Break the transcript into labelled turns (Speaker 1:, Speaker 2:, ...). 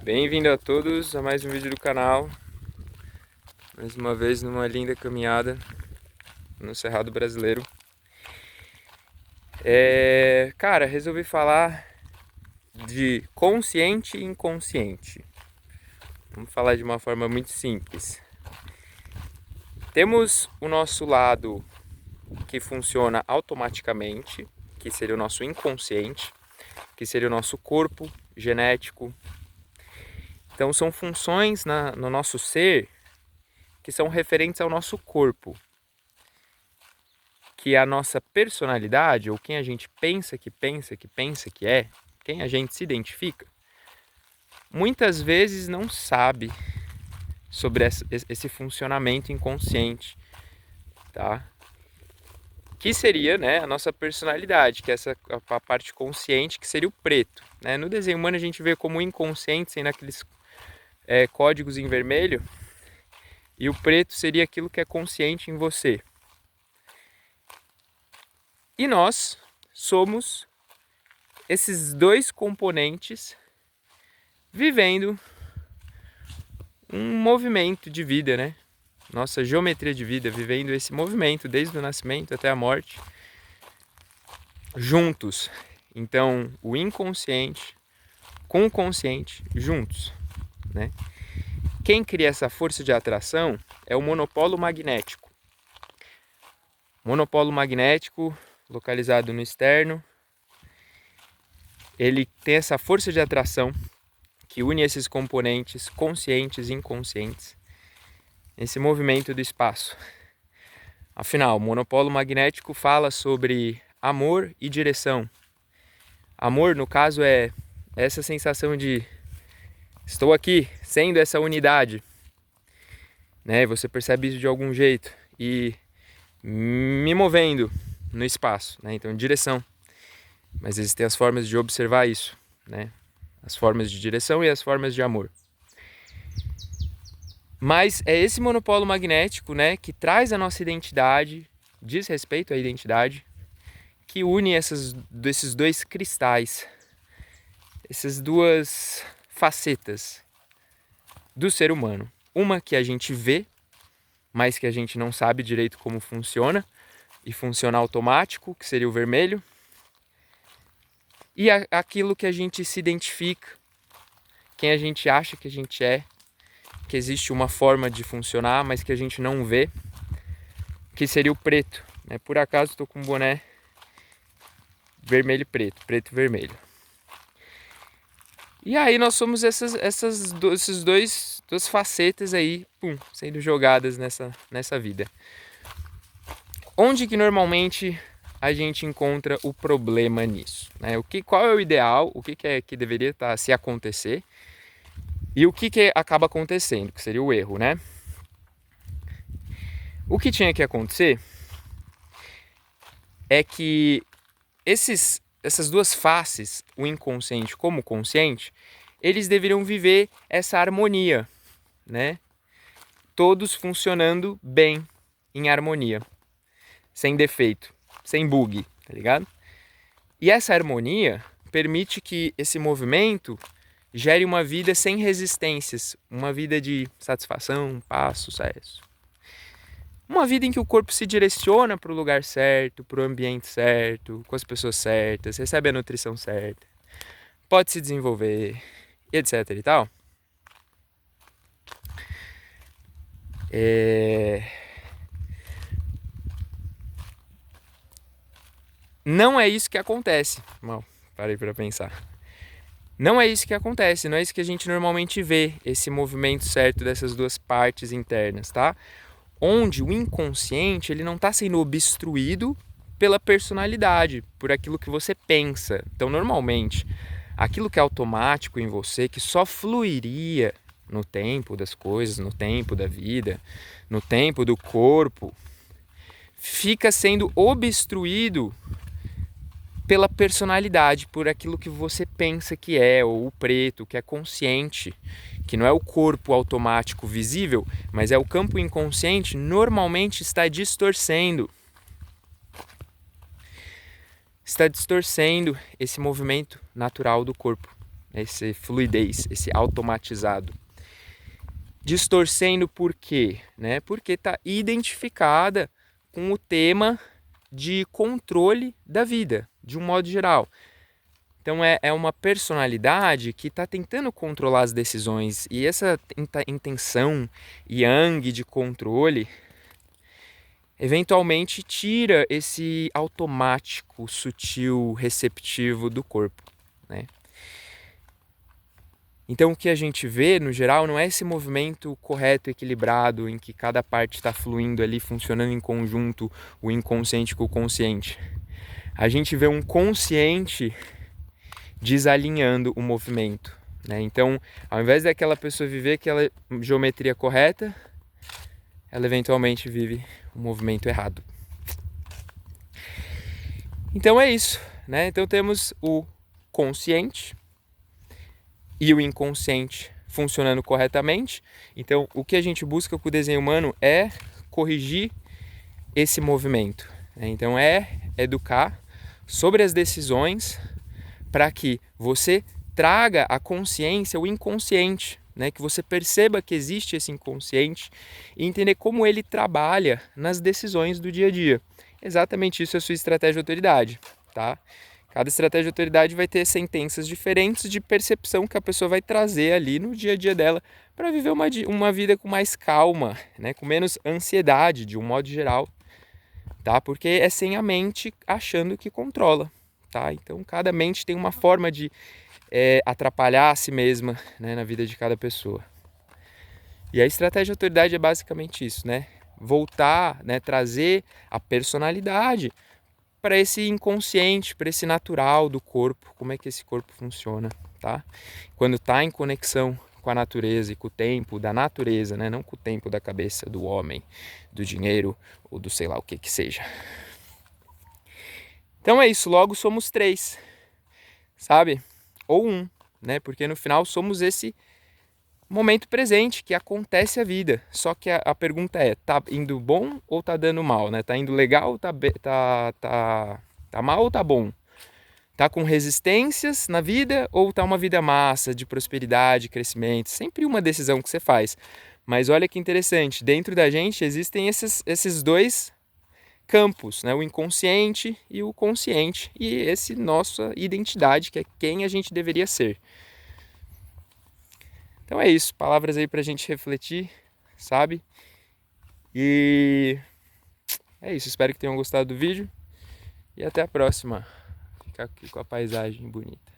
Speaker 1: Bem-vindo a todos a mais um vídeo do canal. Mais uma vez numa linda caminhada no Cerrado Brasileiro. Cara, resolvi falar de consciente e inconsciente. Vamos falar de uma forma muito simples. Temos o nosso lado que funciona automaticamente, que seria o nosso inconsciente, que seria o nosso corpo genético. Então são funções no nosso ser que são referentes ao nosso corpo, que é a nossa personalidade, ou quem a gente pensa que é, quem a gente se identifica, muitas vezes não sabe sobre esse funcionamento inconsciente, tá? Que seria, né, a nossa personalidade, que é a parte consciente, que seria o preto, né? No desenho humano a gente vê como inconsciente sendo aqueles códigos em vermelho, e o preto seria aquilo que é consciente em você. E nós somos esses dois componentes vivendo um movimento de vida, né? Nossa geometria de vida, vivendo esse movimento desde o nascimento até a morte, juntos. Então, o inconsciente com o consciente juntos, né? Quem cria essa força de atração é o monopolo magnético. Monopolo magnético, localizado no externo, ele tem essa força de atração que une esses componentes conscientes e inconscientes nesse movimento do espaço. Afinal, o monopolo magnético fala sobre amor e direção. Amor, no caso, é essa sensação de estou aqui, sendo essa unidade, né? Você percebe isso de algum jeito e me movendo no espaço, né? Então, direção. Mas existem as formas de observar isso, né? As formas de direção e as formas de amor. Mas é esse monopolo magnético, né, que traz a nossa identidade, diz respeito à identidade, que une esses dois cristais, essas duas facetas do ser humano. Uma que a gente vê, mas que a gente não sabe direito como funciona, e funciona automático, que seria o vermelho. E aquilo que a gente se identifica, quem a gente acha que a gente é, que existe uma forma de funcionar, mas que a gente não vê, que seria o preto, né? Por acaso estou com um boné vermelho e preto, preto e vermelho. E aí nós somos esses duas facetas aí, sendo jogadas nessa vida. Onde que normalmente a gente encontra o problema nisso, né? Qual é o ideal, o que é que deveria se acontecer e o que acaba acontecendo, que seria o erro, né? O que tinha que acontecer é que essas duas faces, o inconsciente como o consciente, eles deveriam viver essa harmonia, né? Todos funcionando bem, em harmonia, sem defeito, sem bug, tá ligado? E essa harmonia permite que esse movimento gere uma vida sem resistências, uma vida de satisfação, paz, sucesso. Uma vida em que o corpo se direciona para o lugar certo, para o ambiente certo, com as pessoas certas, recebe a nutrição certa, pode se desenvolver, etc e tal. Não é isso que acontece. Mal, parei para pensar. Não é isso que acontece, não é isso que a gente normalmente vê, esse movimento certo dessas duas partes internas, tá? Onde o inconsciente ele não está sendo obstruído pela personalidade, por aquilo que você pensa. Então, normalmente, aquilo que é automático em você, que só fluiria no tempo das coisas, no tempo da vida, no tempo do corpo, fica sendo obstruído pela personalidade, por aquilo que você pensa que é, ou o preto, que é consciente, que não é o corpo automático visível, mas é o campo inconsciente, normalmente está distorcendo. Está distorcendo esse movimento natural do corpo. esse fluidez, esse automatizado. Distorcendo por quê? Né? Porque está identificada com o tema de controle da vida, de um modo geral. Então é uma personalidade que está tentando controlar as decisões, e essa intenção yang de controle eventualmente tira esse automático, sutil, receptivo do corpo, né? Então o que a gente vê, no geral, não é esse movimento correto, equilibrado, em que cada parte está fluindo ali, funcionando em conjunto, o inconsciente com o consciente. A gente vê um consciente desalinhando o movimento, né? Então, ao invés daquela pessoa viver aquela geometria correta, ela eventualmente vive o movimento errado. Então é isso, né? Então temos o consciente e o inconsciente funcionando corretamente. Então, o que a gente busca com o desenho humano é corrigir esse movimento, né? Então é educar sobre as decisões para que você traga à consciência o inconsciente, né? Que você perceba que existe esse inconsciente e entender como ele trabalha nas decisões do dia a dia. Exatamente isso é a sua estratégia de autoridade, tá? Cada estratégia de autoridade vai ter sentenças diferentes de percepção que a pessoa vai trazer ali no dia a dia dela para viver uma vida com mais calma, né? Com menos ansiedade, de um modo geral, tá? Porque é sem a mente achando que controla, tá? Então cada mente tem uma forma de atrapalhar a si mesma, né, na vida de cada pessoa. E a estratégia de autoridade é basicamente isso, né? Voltar, né, trazer a personalidade para esse inconsciente, para esse natural do corpo, como é que esse corpo funciona, tá? Quando está em conexão com a natureza e com o tempo da natureza, né? Não com o tempo da cabeça do homem, do dinheiro ou do sei lá o que que seja. Então é isso, logo somos 3, sabe? Ou 1, né? Porque no final somos esse momento presente que acontece a vida. Só que a pergunta é, tá indo bom ou tá dando mal, né? Tá indo legal ou tá mal ou tá bom? Tá com resistências na vida ou tá uma vida massa, de prosperidade, crescimento? Sempre uma decisão que você faz. Mas olha que interessante, dentro da gente existem esses dois campos, né? O inconsciente e o consciente. E esse nossa identidade, que é quem a gente deveria ser. Então é isso, palavras aí pra gente refletir, sabe? E é isso, espero que tenham gostado do vídeo e até a próxima. Ficar aqui com a paisagem bonita.